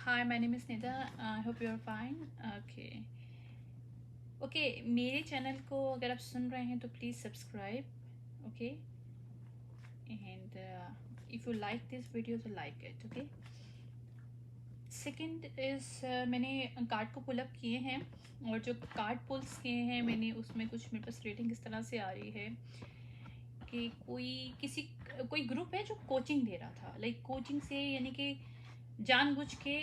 Hi, my name is Nida. I hope you're fine. Okay, मेरे channel को अगर आप सुन रहे हैं तो please subscribe. Okay, and if you like this video तो like it. Okay, second is मैंने कार्ड को पुल अप किए हैं, और जो कार्ड पुल्स किए हैं मैंने, उसमें कुछ मेरे पास रेटिंग इस तरह से आ रही है कि कोई ग्रुप है जो कोचिंग दे रहा था, लाइक कोचिंग से, यानी कि जानबूझ के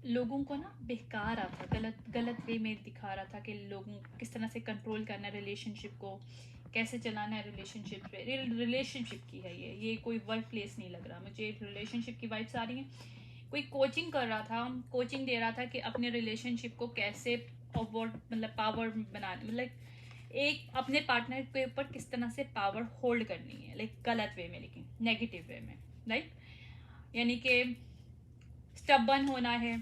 लोगों को ना बहका रहा था, गलत गलत वे में दिखा रहा था कि लोगों किस तरह से कंट्रोल करना है, रिलेशनशिप को कैसे चलाना है. रिलेशनशिप की है ये कोई वर्क प्लेस नहीं लग रहा मुझे. रिलेशनशिप की वाइब्स आ रही हैं. कोई कोचिंग कर रहा था, कोचिंग दे रहा था कि अपने रिलेशनशिप को कैसे मतलब पावर बनाने, मतलब एक अपने पार्टनर के ऊपर किस तरह से पावर होल्ड करनी है, लाइक गलत वे में, लेकिन नेगेटिव वे में, राइट. यानी कि स्टबन होना है,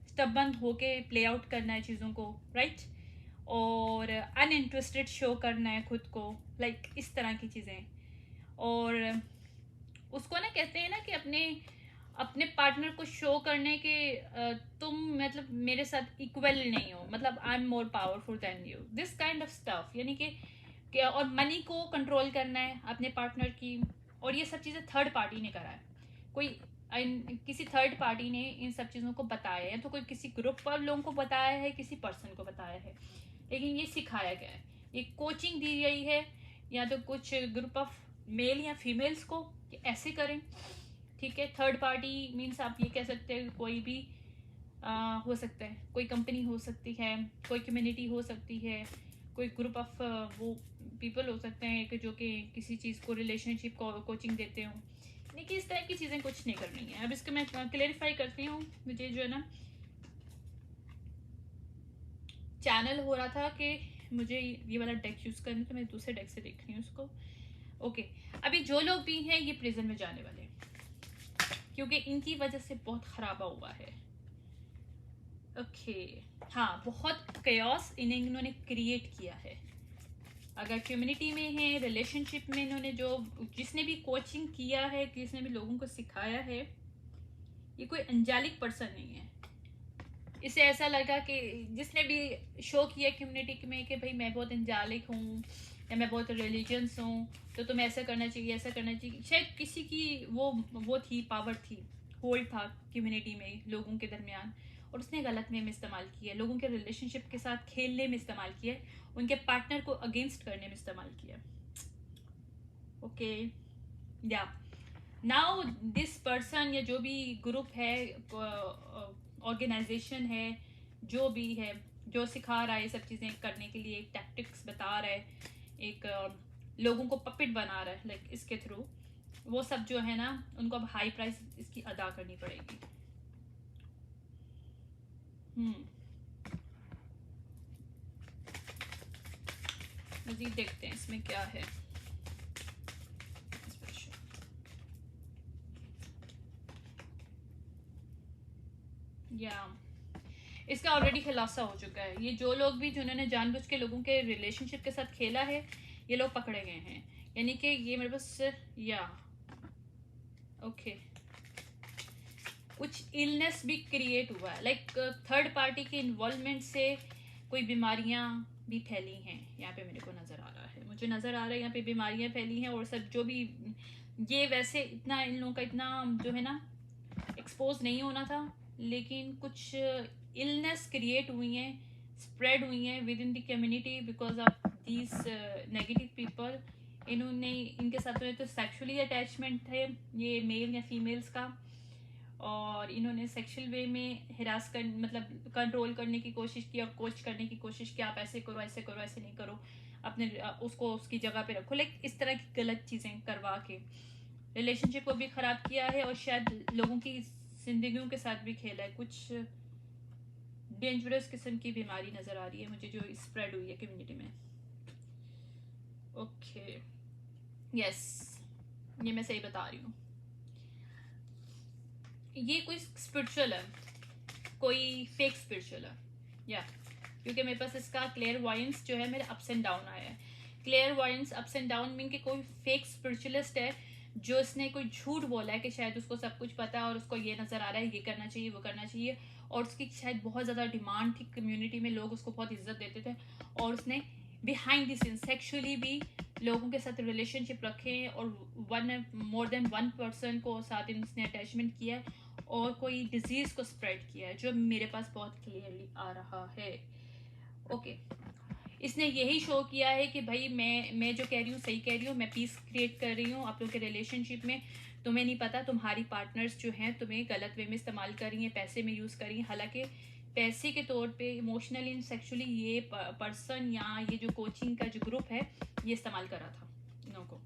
स्टबन होके प्ले आउट करना है चीज़ों को, राइट. और अनइंटरेस्टेड शो करना है खुद को, लाइक इस तरह की चीज़ें. और उसको ना कहते हैं ना कि अपने अपने पार्टनर को शो करने के तुम मतलब मेरे साथ इक्वल नहीं हो, मतलब I am more powerful than you, this kind of stuff. यानी कि और मनी को कंट्रोल करना है अपने पार्टनर की. और ये सब चीज़ें थर्ड पार्टी ने करा है. कोई किसी थर्ड पार्टी ने इन सब चीज़ों को बताया है, तो कोई किसी ग्रुप पर लोगों को बताया है, किसी पर्सन को बताया है, लेकिन ये सिखाया गया है, ये कोचिंग दी गई है, या तो कुछ ग्रुप ऑफ मेल या फीमेल्स को कि ऐसे करें. ठीक है, थर्ड पार्टी मीन्स आप ये कह सकते हैं कोई भी हो सकता है, कोई कंपनी हो सकती है, कोई कम्युनिटी हो सकती है, कोई ग्रुप ऑफ वो पीपल हो सकते हैं कि जो कि किसी चीज़ को रिलेशनशिप को कोचिंग देते हो. देखिए, इस तरह की चीज़ें कुछ नहीं करनी है. अब इसको मैं क्लेरिफाई करती हूँ. मुझे जो है ना चैनल हो रहा था कि मुझे ये वाला डेक यूज़ करना, तो मैं दूसरे डेक से देख रही हूँ उसको. ओके, अभी जो लोग भी हैं ये प्रिजन में जाने वाले, क्योंकि इनकी वजह से बहुत खराबा हुआ है. ओके, हाँ, बहुत कयास इन्होंने क्रिएट किया है. अगर कम्युनिटी में है, रिलेशनशिप में, इन्होंने जो जिसने भी कोचिंग किया है, जिसने भी लोगों को सिखाया है, ये कोई अंजालिक पर्सन नहीं है. इसे ऐसा लगा कि जिसने भी शो किया कम्युनिटी में कि भाई मैं बहुत अंजालिक हूँ या मैं बहुत रिलीजियंस हूँ, तो तुम्हें ऐसा करना चाहिए, ऐसा करना चाहिए. शायद किसी की वो थी, पावर थी, होल्ड था कम्युनिटी में लोगों के दरमियान, और उसने गलत में इस्तेमाल किया, लोगों के रिलेशनशिप के साथ खेलने में इस्तेमाल किया, उनके पार्टनर को अगेंस्ट करने में इस्तेमाल किया. ओके, या नाउ दिस पर्सन या जो भी ग्रुप है, ऑर्गेनाइजेशन है, जो भी है, जो सिखा रहा है ये सब चीज़ें करने के लिए, टैक्टिक्स बता रहा है, एक लोगों को पपेट बना रहा है, लाइक इसके थ्रू, वो सब जो है ना, उनको अब हाई प्राइस इसकी अदा करनी पड़ेगी. मजीद देखते हैं इसमें क्या है. या इसका ऑलरेडी खुलासा हो चुका है. ये जो लोग भी जिन्होंने जानबूझ के लोगों के रिलेशनशिप के साथ खेला है, ये लोग पकड़े गए हैं. यानी कि ये मेरे पास, या ओके, कुछ इलनेस भी क्रिएट हुआ है, लाइक थर्ड पार्टी के इन्वॉल्वमेंट से कोई बीमारियां भी फैली हैं. यहाँ पे मेरे को नज़र आ रहा है, मुझे नज़र आ रहा है यहाँ पे बीमारियां फैली हैं. और सब जो भी, ये वैसे इतना इन लोगों का इतना जो है ना एक्सपोज नहीं होना था, लेकिन कुछ इलनेस क्रिएट हुई हैं, स्प्रेड हुई हैं with in the community because of these negative people. इन्होंने इनके साथ में तो सेक्सुअली अटैचमेंट थे, ये मेल या फीमेल्स का, और इन्होंने सेक्सुअल वे में हिरास कर, मतलब कंट्रोल करने की कोशिश की और कोच करने की कोशिश की, आप ऐसे करो, ऐसे करो, ऐसे नहीं करो, अपने उसको उसकी जगह पे रखो, लाइक इस तरह की गलत चीज़ें करवा के रिलेशनशिप को भी ख़राब किया है, और शायद लोगों की जिंदगियों के साथ भी खेला है. कुछ डेंजरस किस्म की बीमारी नज़र आ रही है मुझे जो स्प्रेड हुई है कम्युनिटी में. ओके, यस, ये मैं सही बता रही हूँ. ये कोई स्पिरिचुअल है, कोई फेक स्पिरिचुअल है, या क्योंकि मेरे पास इसका क्लियर वॉयंस जो है मेरे अप्स एंड डाउन आया है. Clear voyance ups and down mean कि कोई फेक स्पिरिचुअलिस्ट है जो इसने कोई झूठ बोला है कि शायद उसको सब कुछ पता है और उसको ये नज़र आ रहा है ये करना चाहिए वो करना चाहिए, और उसकी शायद बहुत ज़्यादा डिमांड थी कम्युनिटी में, लोग उसको बहुत इज्जत देते थे, और उसने बिहाइंड द सीन सेक्सुअली भी लोगों के साथ रिलेशनशिप रखे हैं, और मोर देन वन पर्सन को साथ इसने अटैचमेंट किया है, और कोई डिजीज़ को स्प्रेड किया है, जो मेरे पास बहुत क्लियरली आ रहा है। ओके, इसने यही शो किया है कि भाई मैं जो कह रही हूँ सही कह रही हूँ, मैं पीस क्रिएट कर रही हूँ आप लोग के रिलेशनशिप में, तुम्हें नहीं पता तुम्हारी पार्टनर्स जो हैं तुम्हें गलत वे में इस्तेमाल कर रही हैं, पैसे में यूज़ कर रही हैं, हालांकि पैसे के तौर पे इमोशनली एंड सेक्सुअली ये पर्सन या ये जो कोचिंग का जो ग्रुप है ये इस्तेमाल कर रहा था इन लोगों को।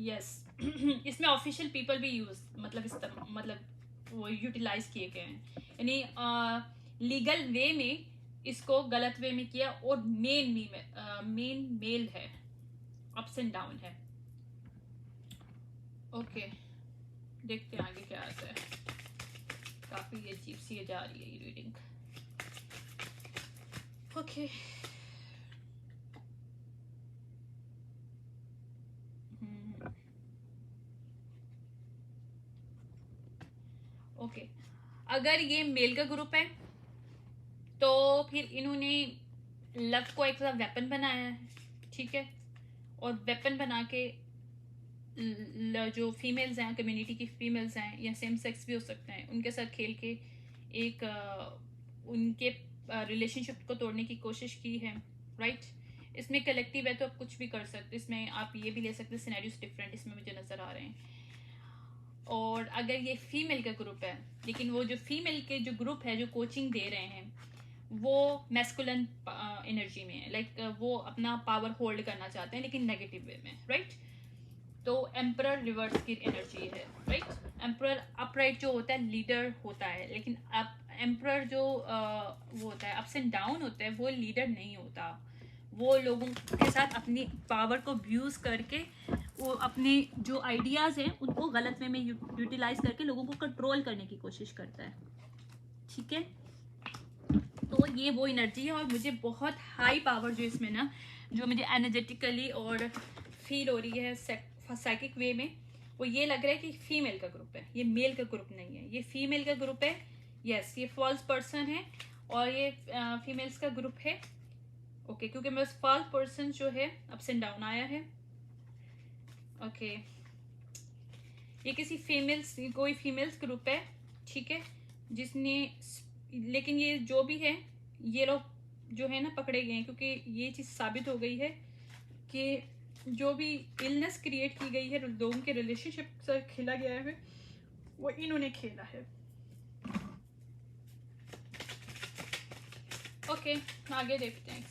यस इसमें ऑफिशियल पीपल भी यूज मतलब वो यूटिलाइज किए गए हैं, यानी लीगल वे में इसको गलत वे में किया, और मेन मेल है, अप्स एंड डाउन है। ओके, देखते हैं आगे क्या आता है। काफी अजीब सी जा रही है ये रीडिंग। ओके ओके, अगर ये मेल का ग्रुप है तो फिर इन्होंने लव को एक वेपन बनाया है, ठीक है, और वेपन बना के जो फीमेल्स हैं कम्युनिटी की फीमेल्स हैं या सेम सेक्स भी हो सकते हैं उनके साथ खेल के एक उनके रिलेशनशिप को तोड़ने की कोशिश की है, राइट। इसमें कलेक्टिव है तो आप कुछ भी कर सकते, इसमें आप ये भी ले सकते हैं सिनेरियोस डिफरेंट इसमें मुझे नज़र आ रहे हैं। और अगर ये फीमेल का ग्रुप है, लेकिन वो जो फीमेल के जो ग्रुप है जो कोचिंग दे रहे हैं वो मैस्कुलिन एनर्जी में है, लाइक वो अपना पावर होल्ड करना चाहते हैं लेकिन नेगेटिव वे में, राइट। तो एम्परर रिवर्स की एनर्जी है, राइट। एम्परर अपराइट जो होता है लीडर होता है, लेकिन एम्परर जो वो होता है अप्स एंड डाउन होता है वो लीडर नहीं होता, वो लोगों के साथ अपनी पावर को अब्यूज करके वो अपने जो आइडियाज़ हैं उनको गलत वे में यूटिलाइज करके लोगों को कंट्रोल करने की कोशिश करता है, ठीक है। तो ये वो एनर्जी है, और मुझे बहुत हाई पावर जो इसमें ना जो मुझे एनर्जेटिकली और फील हो रही है साइकिक वे में, वो ये लग रहा है कि फीमेल का ग्रुप है, ये मेल का ग्रुप नहीं है, ये फीमेल का ग्रुप है। यस, ये फॉल्स पर्सन है और ये फीमेल्स का ग्रुप है। ओके, क्योंकि मेरे फॉल्स पर्सन जो है अप्स एंड डाउन आया है। ओके, ये किसी फीमेल्स कोई फीमेल्स ग्रुप है, ठीक है, जिसने, लेकिन ये जो भी है ये लोग जो है ना पकड़े गए हैं, क्योंकि ये चीज़ साबित हो गई है कि जो भी इलनेस क्रिएट की गई है लोगों के रिलेशनशिप से खेला गया है वो इन्होंने खेला है। ओके, आगे देखते हैं।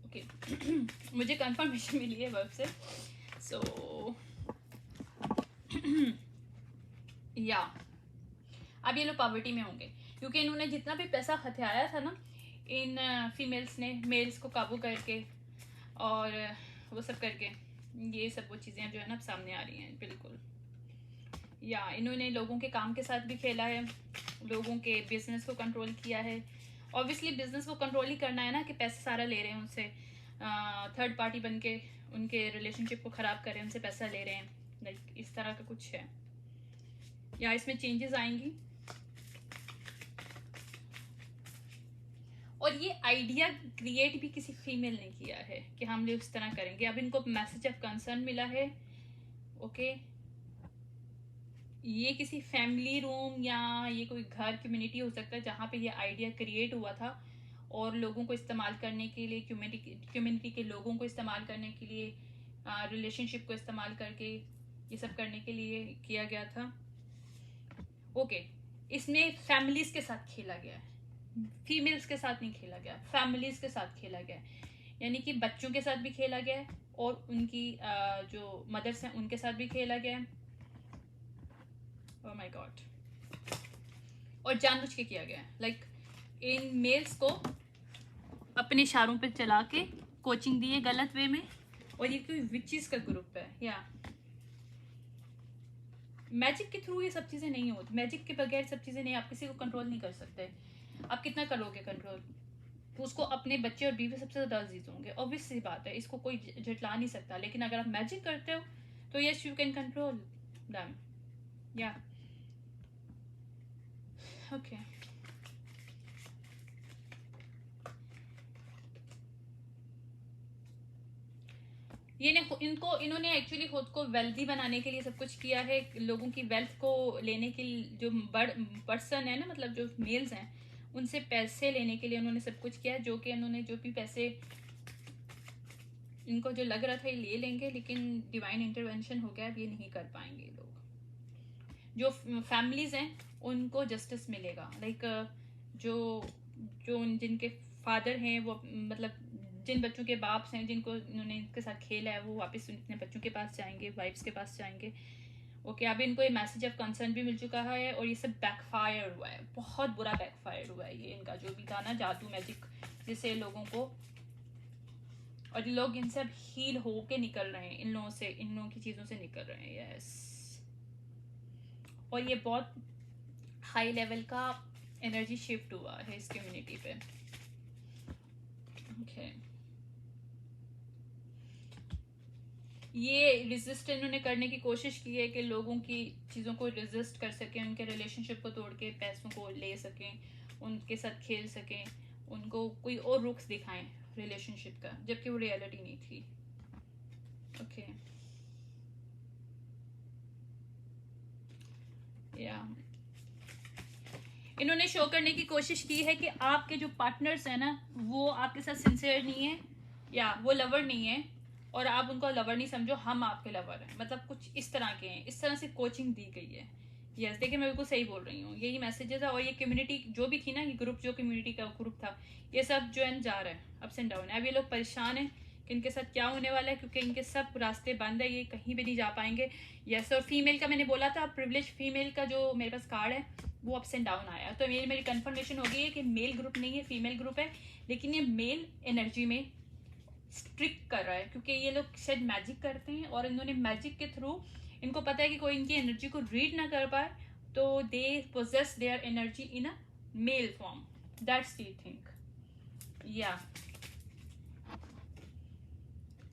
ओके मुझे कंफर्मेशन मिली है वर्ब से, सो या अब ये लोग पॉवर्टी में होंगे क्योंकि इन्होंने जितना भी पैसा हथियाया था ना इन फीमेल्स ने मेल्स को काबू करके और वो सब करके, ये सब वो चीज़ें जो है ना सामने आ रही हैं बिल्कुल। या इन्होंने लोगों के काम के साथ भी खेला है, लोगों के बिजनेस को कंट्रोल किया है। ऑब्वियसली बिजनेस को कंट्रोल ही करना है ना कि पैसा सारा ले रहे हैं उनसे, थर्ड पार्टी बन के उनके रिलेशनशिप को ख़राब कर रहे हैं, उनसे पैसा ले रहे हैं, लाइक इस तरह का कुछ है। या इसमें चेंजेस आएंगी, और ये आइडिया क्रिएट भी किसी फीमेल ने किया है कि हम लोग इस तरह करेंगे। अब इनको मैसेज ऑफ कंसर्न मिला है। ओके, ये किसी फैमिली रूम या ये कोई घर कम्युनिटी हो सकता है जहाँ पे ये आइडिया क्रिएट हुआ था और लोगों को इस्तेमाल करने के लिए, कम्युनिटी के लोगों को इस्तेमाल करने के लिए, रिलेशनशिप को इस्तेमाल करके ये सब करने के लिए किया गया था। ओके, इसमें फैमिलीज के साथ खेला गया है, फीमेल्स के साथ नहीं खेला गया, फैमिलीज के साथ खेला गया, यानी कि बच्चों के साथ भी खेला गया है और उनकी जो मदर्स हैं उनके साथ भी खेला गया है। ओह माय गॉड, और जानबूझ के किया गया है, लाइक इन मेल्स को अपने इशारों पे चला के कोचिंग दी है गलत वे में, और ये कोई विचेस का ग्रुप है। या मैजिक के थ्रू ये सब चीज़ें नहीं होती, मैजिक के बगैर सब चीज़ें नहीं, आप किसी को कंट्रोल नहीं कर सकते। आप कितना करोगे कंट्रोल, उसको अपने बच्चे और बीवी सबसे ज़्यादा अजीज होंगे, ऑब्वियस सी बात है, इसको कोई झटला नहीं सकता। लेकिन अगर आप मैजिक करते हो तो yes you can control them. या ओके, ये ने इन्होंने एक्चुअली खुद को वेल्दी बनाने के लिए सब कुछ किया है। लोगों की वेल्थ को लेने के लिए, जो बड़ पर्सन है ना, मतलब जो मेल्स हैं, उनसे पैसे लेने के लिए उन्होंने सब कुछ किया, जो कि उन्होंने जो भी पैसे इनको जो लग रहा था ये ले लेंगे, लेकिन डिवाइन इंटरवेंशन हो गया, अब ये नहीं कर पाएंगे लोग। जो फैमिलीज हैं उनको जस्टिस मिलेगा। लाइक जो जो जिनके फादर हैं, वो मतलब जिन बच्चों के बाप हैं, जिनको इन्होंने इनके साथ खेला है, वो वापस अपने बच्चों के पास जाएंगे, वाइफ्स के पास जाएंगे। ओके, अब इनको ये मैसेज ऑफ कंसर्न भी मिल चुका है, और ये सब बैकफायर हुआ है, बहुत बुरा बैकफायर हुआ है। ये इनका जो भी था ना जादू मैजिक, जिससे लोगों को, और लोग इनसे अब हील होके निकल रहे हैं, इन लोगों से, इन लोगों की चीज़ों से निकल रहे हैं। यस, और ये बहुत हाई लेवल का एनर्जी शिफ्ट हुआ है इस कम्युनिटी पे। ओके, ये रिजिस्ट इन्होंने करने की कोशिश की है कि लोगों की चीज़ों को रेजिस्ट कर सकें, उनके रिलेशनशिप को तोड़ के पैसों को ले सकें, उनके साथ खेल सकें, उनको कोई और रुख दिखाएं रिलेशनशिप का, जबकि वो रियलिटी नहीं थी। ओके, या इन्होंने शो करने की कोशिश की है कि आपके जो पार्टनर्स हैं ना, वो आपके साथ सिंसियर नहीं है, या वो लवर नहीं है, और आप उनको लवर नहीं समझो, हम आपके लवर हैं, मतलब कुछ इस तरह के हैं। इस तरह से कोचिंग दी गई है। यस, देखिए मैं बिल्कुल सही बोल रही हूँ, यही मैसेजेस है। और ये कम्युनिटी जो भी थी ना, ये ग्रुप, जो कम्युनिटी का ग्रुप था, ये सब जो है जा रहा है, अप्स एंड डाउन है। अब ये लोग परेशान हैं कि इनके साथ क्या होने वाला है, क्योंकि इनके सब रास्ते बंद है, ये कहीं भी नहीं जा पाएंगे। यस, और फीमेल का मैंने बोला था, प्रिविलेज फीमेल का जो मेरे पास कार्ड है, वो अप्स एंड डाउन आया। तो मेरी कंफर्मेशन हो गई है कि मेल ग्रुप नहीं है, फीमेल ग्रुप है, लेकिन ये मेल एनर्जी में स्ट्रिक्ट कर रहा है, क्योंकि ये लोग शायद मैजिक करते हैं, और इन्होंने मैजिक के थ्रू, इनको पता है कि कोई इनकी एनर्जी को रीड ना कर पाए, तो they possess their energy in a male form. That's the thing. या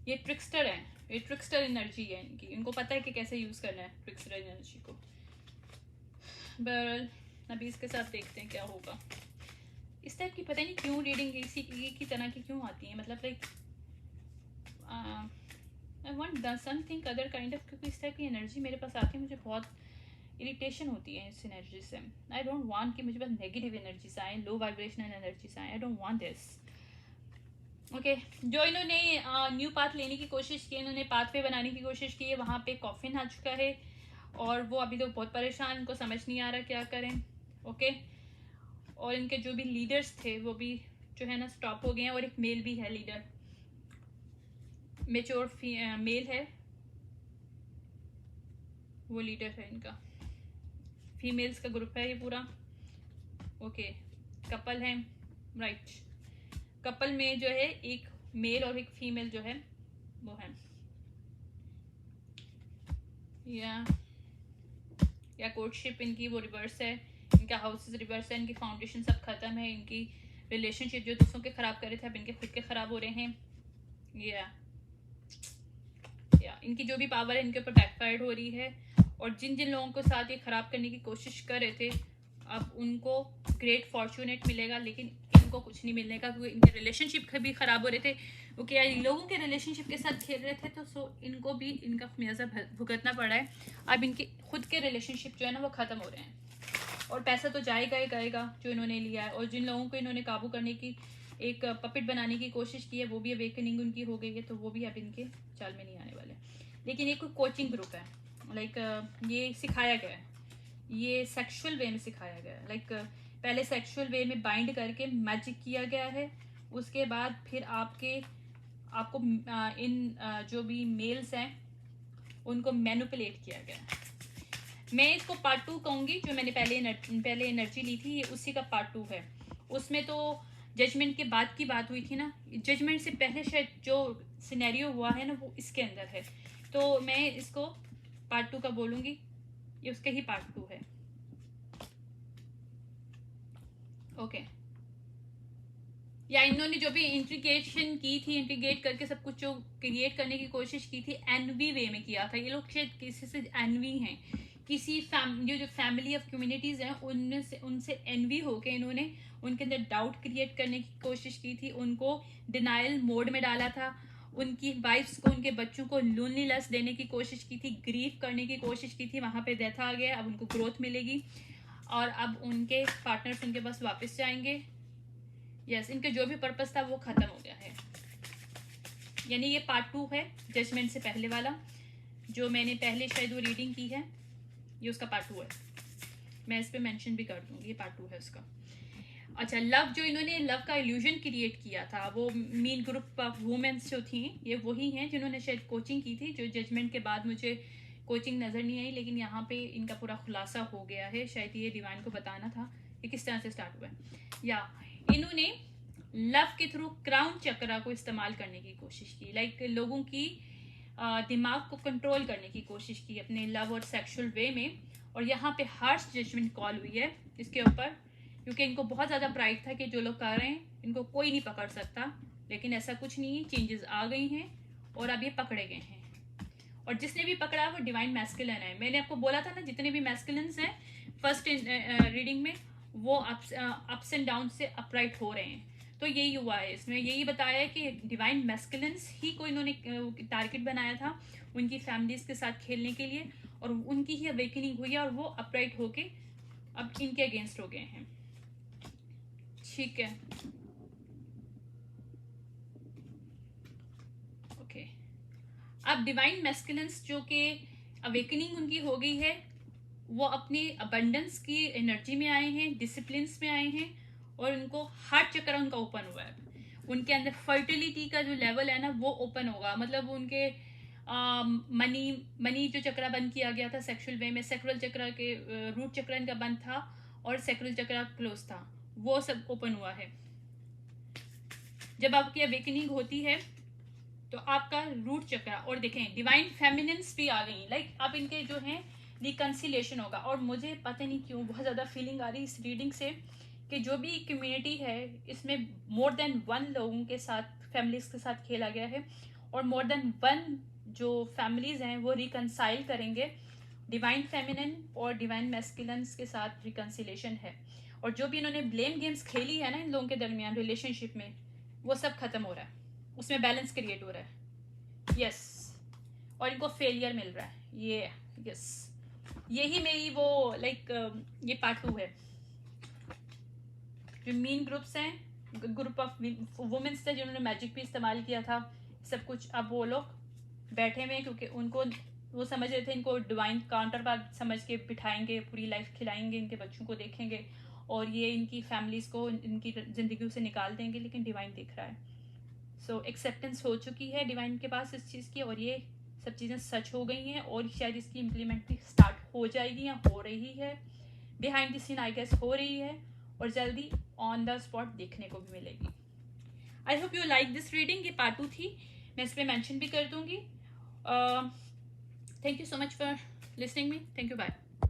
ये ट्रिक्स्टर है, ये ट्रिक्स्टर एनर्जी है इनकी, इनको पता है कि कैसे यूज करना है ट्रिक्स्टर एनर्जी को। बहरहाल अभी इसके साथ देखते हैं क्या होगा। इस टाइप की पता नहीं क्यों रीडिंग इसी की तरह की क्यों आती है, मतलब like I want something other kind of, क्योंकि इस टाइप की एनर्जी मेरे पास आती है, मुझे बहुत इरिटेशन होती है इस एनर्जी से। आई डोंट वांट कि मुझे पास नेगेटिव एनर्जीज आए, लो वाइब्रेशनल एनर्जीज आए, I don't want this. Okay, जो इन्होंने न्यू पाथ लेने की कोशिश की, इन्होंने पाथ वे बनाने की कोशिश की है, वहाँ पे कॉफिन आ चुका है, और वो अभी तो बहुत परेशान, इनको समझ नहीं आ रहा क्या करें। ओके, और इनके जो भी लीडर्स थे वो भी जो है ना स्टॉप हो गए हैं, और एक मेल भी है लीडर, मेच्योर मेल है, वो लीडर है इनका। फीमेल्स का ग्रुप है ये पूरा। ओके, कपल है, राइट। कपल में जो है एक मेल और एक फीमेल जो है वो है। या कोर्टशिप इनकी वो रिवर्स है, इनका हाउसेस रिवर्स है, इनकी फाउंडेशन सब खत्म है, इनकी रिलेशनशिप जो दूसरों के खराब कर रहे थे अब इनके खुद के खराब हो रहे हैं। या इनकी जो भी पावर है इनके ऊपर बैकफायर हो रही है, और जिन जिन लोगों के साथ ये खराब करने की कोशिश कर रहे थे, अब उनको ग्रेट फॉर्चुनेट मिलेगा, लेकिन इनको कुछ नहीं मिलने का, क्योंकि इनके रिलेशनशिप भी खराब हो रहे थे, क्योंकि लोगों के रिलेशनशिप के साथ खेल रहे थे, तो सो इनको भी इनका खमियाजा भुगतना पड़ा है। अब इनके खुद के रिलेशनशिप जो है ना वो ख़त्म हो रहे हैं, और पैसा तो जाएगा ही जाएगा जो इन्होंने लिया है, और जिन लोगों को इन्होंने काबू करने की, एक पपिट बनाने की कोशिश की है, वो भी अवेकनिंग उनकी हो गई है, तो वो भी अब इनके चाल में नहीं आने वाले। लेकिन एक कोचिंग ग्रुप है, लाइक ये सिखाया गया है, ये सेक्सुअल वे में सिखाया गया है, लाइक पहले सेक्सुअल वे में बाइंड करके मैजिक किया गया है, उसके बाद फिर आपको इन जो भी मेल्स हैं उनको मैनिपुलेट किया गया है। मैं इसको पार्ट 2 कहूँगी, जो मैंने पहले एनर्जी ली थी, ये उसी का पार्ट 2 है। उसमें तो जजमेंट के बाद की बात हुई थी ना, जजमेंट से पहले शायद जो सिनेरियो हुआ है ना वो इसके अंदर है, तो मैं इसको पार्ट 2 का बोलूँगी, ये उसके ही पार्ट 2 है। ओके, या इन्होंने जो भी इंटीग्रेशन की थी, इंटीग्रेट करके सब कुछ जो क्रिएट करने की कोशिश की थी, एनवी वे में किया था। ये लोग शायद किसी से एनवी हैं, किसी जो फैमिली ऑफ कम्युनिटीज़ हैं उनसे एनवी होके इन्होंने उनके अंदर डाउट क्रिएट करने की कोशिश की थी, उनको डिनाइल मोड में डाला था, उनकी वाइफ्स को, उनके बच्चों को लोनलीनेस देने की कोशिश की थी, ग्रीफ करने की कोशिश की थी। वहाँ पे डेथ आ गया, अब उनको ग्रोथ मिलेगी और अब उनके पार्टनर्स उनके पास वापस जाएंगे। यस, इनके जो भी पर्पस था वो खत्म हो गया है। यानी ये पार्ट 2 है जजमेंट से पहले वाला, जो मैंने पहले शायद वो रीडिंग की है, ये उसका पार्ट 2 है। मैं इस पे मेंशन भी कर दूंगी, ये पार्ट 2 है उसका। अच्छा, लव, जो इन्होंने लव का इल्यूजन क्रिएट किया था, वो मेन ग्रुप ऑफ वुमेन्स जो थी, ये वही हैं जिन्होंने शायद कोचिंग की थी, जो जजमेंट के बाद मुझे कोचिंग नज़र नहीं आई, लेकिन यहाँ पे इनका पूरा खुलासा हो गया है। शायद ये डिवाइन को बताना था कि किस तरह से स्टार्ट हुआ है। या इन्होंने लव के थ्रू क्राउन चक्रा को इस्तेमाल करने की कोशिश की, लाइक लोगों की दिमाग को कंट्रोल करने की कोशिश की अपने लव और सेक्सुअल वे में। और यहाँ पे हार्श जजमेंट कॉल हुई है इसके ऊपर, क्योंकि इनको बहुत ज़्यादा प्राइड था कि जो लोग कर रहे हैं इनको कोई नहीं पकड़ सकता, लेकिन ऐसा कुछ नहीं, चेंजेस आ गई हैं और अब ये पकड़े गए हैं। और जिसने भी पकड़ा वो डिवाइन मैस्कुलिन है। मैंने आपको बोला था ना, जितने भी मैस्कुलिन्स हैं फर्स्ट रीडिंग में, वो अप्स एंड डाउन से अपराइट हो रहे हैं। तो यही हुआ है इसमें, यही बताया है कि डिवाइन मैस्कुलिन्स ही को इन्होंने टारगेट बनाया था उनकी फैमिलीज के साथ खेलने के लिए, और उनकी ही अवेकनिंग हुई है और वो अपराइट होके अब इनके अगेंस्ट हो गए हैं। ठीक है, ओके। अब डिवाइन मैस्कुलिन्स जो कि अवेकनिंग उनकी हो गई है, वो अपनी अबंडेंस की एनर्जी में आए हैं, डिसिप्लिन्स में आए हैं, और उनको हार्ट चक्र उनका ओपन हुआ है। उनके अंदर फर्टिलिटी का जो लेवल है ना वो ओपन होगा, मतलब उनके मनी जो चक्र बंद किया गया था सेक्सुअल वे में, सेक्रुअल चक्र के रूट चक्र इनका बंद था और सेक्रुअल चक्र क्लोज था, वो सब ओपन हुआ है। जब आपकी अवेकनिंग होती है तो आपका रूट चक्र, और देखें डिवाइन फेमिनिन्स भी आ गई, लाइक अब इनके जो हैं रिकन्सिलेशन होगा। और मुझे पता नहीं क्यों बहुत ज़्यादा फीलिंग आ रही इस रीडिंग से कि जो भी कम्युनिटी है इसमें मोर देन 1 लोगों के साथ, फैमिलीज के साथ खेला गया है, और मोर देन 1 जो फैमिलीज हैं वो रिकन्साइल करेंगे। डिवाइन फेमिनिन और डिवाइन मैस्कुलिन्स के साथ रिकन्सिलेशन है, और जो भी इन्होंने ब्लेम गेम्स खेली है ना इन लोगों के दरमियान रिलेशनशिप में, वो सब खत्म हो रहा है, उसमें बैलेंस क्रिएट हो रहा है। यस, और इनको फेलियर मिल रहा है ये। यस, यही मेरी वो ये पार्ट 2 है। जो मेन ग्रुप्स हैं, ग्रुप ऑफ वुमेन्स थे जिन्होंने मैजिक भी इस्तेमाल किया था सब कुछ, अब वो लोग बैठे हुए हैं क्योंकि उनको वो समझ रहे थे इनको डिवाइन काउंटर पार्ट समझ के बिठाएंगे, पूरी लाइफ खिलाएंगे, इनके बच्चों को देखेंगे और ये इनकी फैमिलीज को इनकी ज़िंदगी से निकाल देंगे, लेकिन डिवाइन दिख रहा है। सो एक्सेप्टेंस हो चुकी है डिवाइन के पास इस चीज़ की, और ये सब चीज़ें सच हो गई हैं, और शायद इसकी इम्प्लीमेंट भी स्टार्ट हो जाएगी या हो रही है, behind the scene I guess हो रही है, और जल्दी ऑन द स्पॉट देखने को भी मिलेगी। I hope you like this reading. ये पार्ट 2 थी, मैं इस पर मैंशन भी कर दूंगी। Thank you so much for listening me. Thank you, bye.